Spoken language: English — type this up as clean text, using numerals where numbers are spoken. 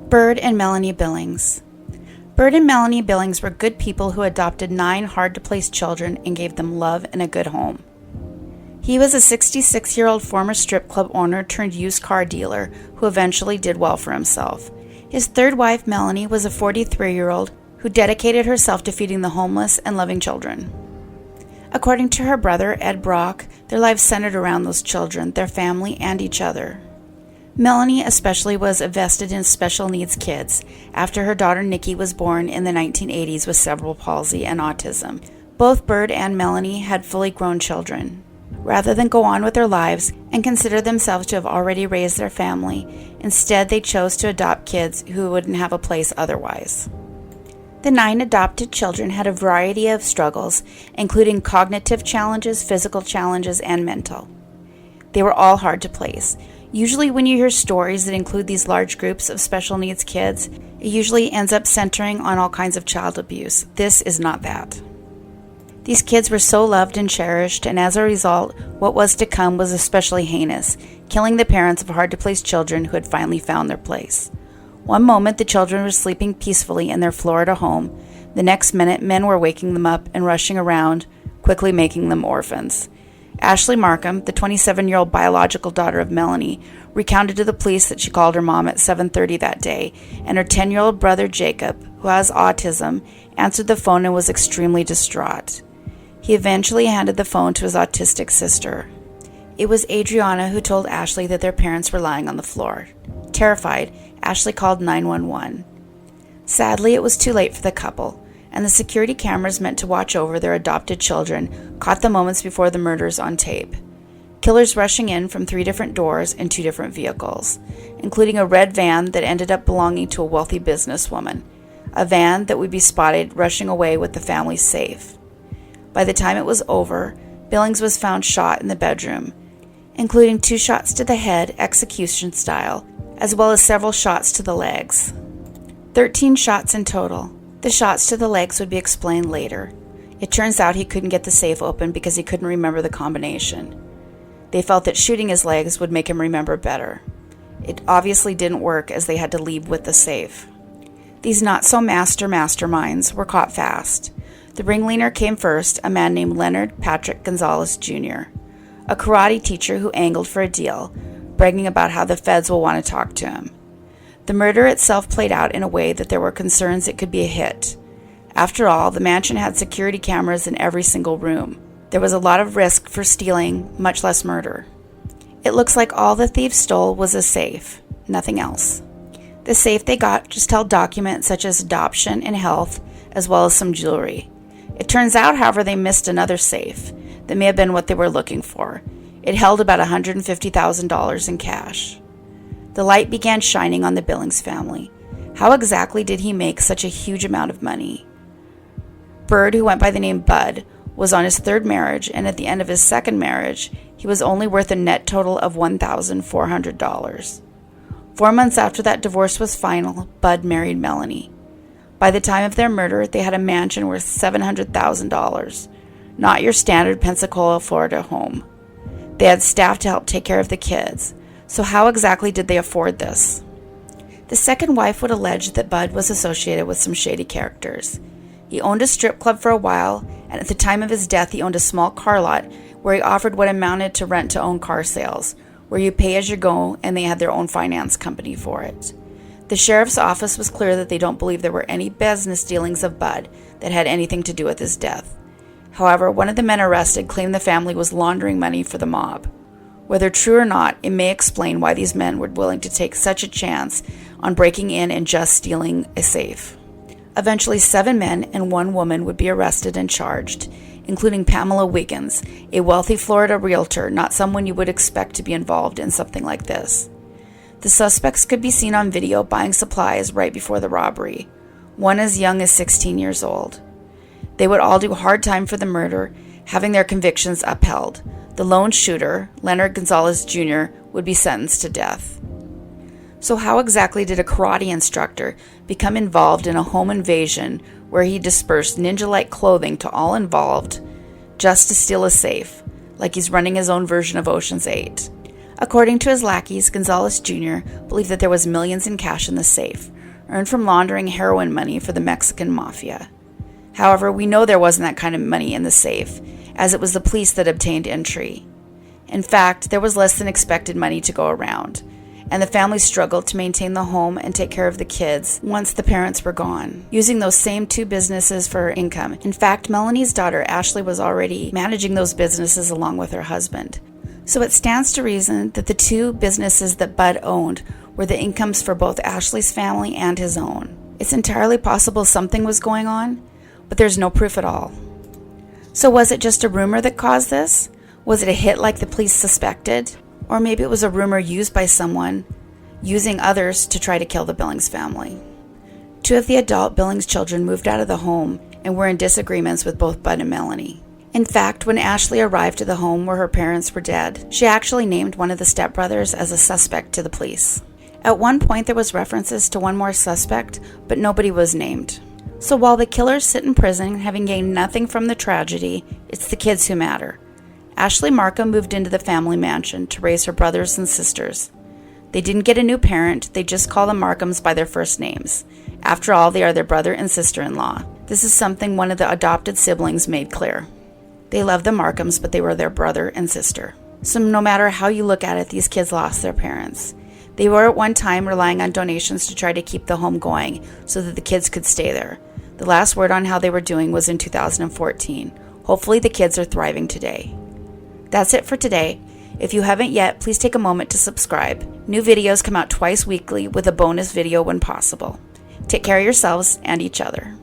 Byrd and Melanie Billings. Byrd and Melanie Billings were good people who adopted 9 hard-to-place children and gave them love and a good home. He was a 66-year-old former strip club owner turned used car dealer who eventually did well for himself. His third wife, Melanie, was a 43-year-old who dedicated herself to feeding the homeless and loving children. According to her brother, Ed Brock, their lives centered around those children, their family, and each other. Melanie especially was invested in special needs kids after her daughter Nikki was born in the 1980s with cerebral palsy and autism. Both Byrd and Melanie had fully grown children. Rather than go on with their lives and consider themselves to have already raised their family, instead they chose to adopt kids who wouldn't have a place otherwise. The 9 adopted children had a variety of struggles, including cognitive challenges, physical challenges, and mental. They were all hard to place. Usually when you hear stories that include these large groups of special needs kids, it usually ends up centering on all kinds of child abuse. This is not that. These kids were so loved and cherished, and as a result, what was to come was especially heinous, killing the parents of hard-to-place children who had finally found their place. One moment the children were sleeping peacefully in their Florida home. The next minute men were waking them up and rushing around, quickly making them orphans. Ashley Markham, the 27-year-old biological daughter of Melanie, recounted to the police that she called her mom at 7:30 that day, and her 10-year-old brother Jacob, who has autism, answered the phone and was extremely distraught. He eventually handed the phone to his autistic sister. It was Adriana who told Ashley that their parents were lying on the floor. Terrified, Ashley called 911. Sadly, it was too late for the couple, and the security cameras meant to watch over their adopted children caught the moments before the murders on tape. Killers rushing in from 3 different doors in 2 different vehicles, including a red van that ended up belonging to a wealthy businesswoman, a van that would be spotted rushing away with the family's safe. By the time it was over, Billings was found shot in the bedroom, including 2 shots to the head, execution style, as well as several shots to the legs. 13 shots in total. The shots to the legs would be explained later. It turns out he couldn't get the safe open because he couldn't remember the combination. They felt that shooting his legs would make him remember better. It obviously didn't work as they had to leave with the safe. These not-so-masterminds were caught fast. The ringleader came first, a man named Leonard Patrick Gonzalez Jr., a karate teacher who angled for a deal, bragging about how the feds will want to talk to him. The murder itself played out in a way that there were concerns it could be a hit. After all, the mansion had security cameras in every single room. There was a lot of risk for stealing, much less murder. It looks like all the thieves stole was a safe, nothing else. The safe they got just held documents such as adoption and health, as well as some jewelry. It turns out, however, they missed another safe that may have been what they were looking for. It held about $150,000 in cash. The light began shining on the Billings family. How exactly did he make such a huge amount of money? Byrd, who went by the name Bud, was on his 3rd marriage, and at the end of his 2nd marriage, he was only worth a net total of $1,400. 4 months after that divorce was final, Bud married Melanie. By the time of their murder, they had a mansion worth $700,000, not your standard Pensacola, Florida home. They had staff to help take care of the kids. So how exactly did they afford this? The second wife would allege that Bud was associated with some shady characters. He owned a strip club for a while, and at the time of his death he owned a small car lot where he offered what amounted to rent-to-own car sales, where you pay as you go, and they had their own finance company for it. The sheriff's office was clear that they don't believe there were any business dealings of Bud that had anything to do with his death. However, one of the men arrested claimed the family was laundering money for the mob. Whether true or not, it may explain why these men were willing to take such a chance on breaking in and just stealing a safe. Eventually, 7 men and 1 woman would be arrested and charged, including Pamela Wiggins, a wealthy Florida realtor, not someone you would expect to be involved in something like this. The suspects could be seen on video buying supplies right before the robbery, one as young as 16 years old. They would all do hard time for the murder, having their convictions upheld. The lone shooter, Leonard Gonzalez Jr., would be sentenced to death. So how exactly did a karate instructor become involved in a home invasion where he dispersed ninja-like clothing to all involved just to steal a safe, like he's running his own version of Ocean's 8? According to his lackeys, Gonzalez Jr. believed that there was millions in cash in the safe, earned from laundering heroin money for the Mexican mafia. However, we know there wasn't that kind of money in the safe, as it was the police that obtained entry. In fact, there was less than expected money to go around, and the family struggled to maintain the home and take care of the kids once the parents were gone, using those same two businesses for income. In fact, Melanie's daughter, Ashley, was already managing those businesses along with her husband. So it stands to reason that the two businesses that Bud owned were the incomes for both Ashley's family and his own. It's entirely possible something was going on, but there's no proof at all. So was it just a rumor that caused this? Was it a hit like the police suspected? Or maybe it was a rumor used by someone using others to try to kill the Billings family. Two of the adult Billings children moved out of the home and were in disagreements with both Bud and Melanie. In fact, when Ashley arrived at the home where her parents were dead, she actually named one of the stepbrothers as a suspect to the police. At one point there was references to one more suspect, but nobody was named. So while the killers sit in prison having gained nothing from the tragedy, it's the kids who matter. Ashley Markham moved into the family mansion to raise her brothers and sisters. They didn't get a new parent, they just call the Markhams by their first names. After all, they are their brother and sister-in-law. This is something one of the adopted siblings made clear. They loved the Markhams, but they were their brother and sister. So no matter how you look at it, these kids lost their parents. They were at one time relying on donations to try to keep the home going so that the kids could stay there. The last word on how they were doing was in 2014. Hopefully the kids are thriving today. That's it for today. If you haven't yet, please take a moment to subscribe. New videos come out twice weekly with a bonus video when possible. Take care of yourselves and each other.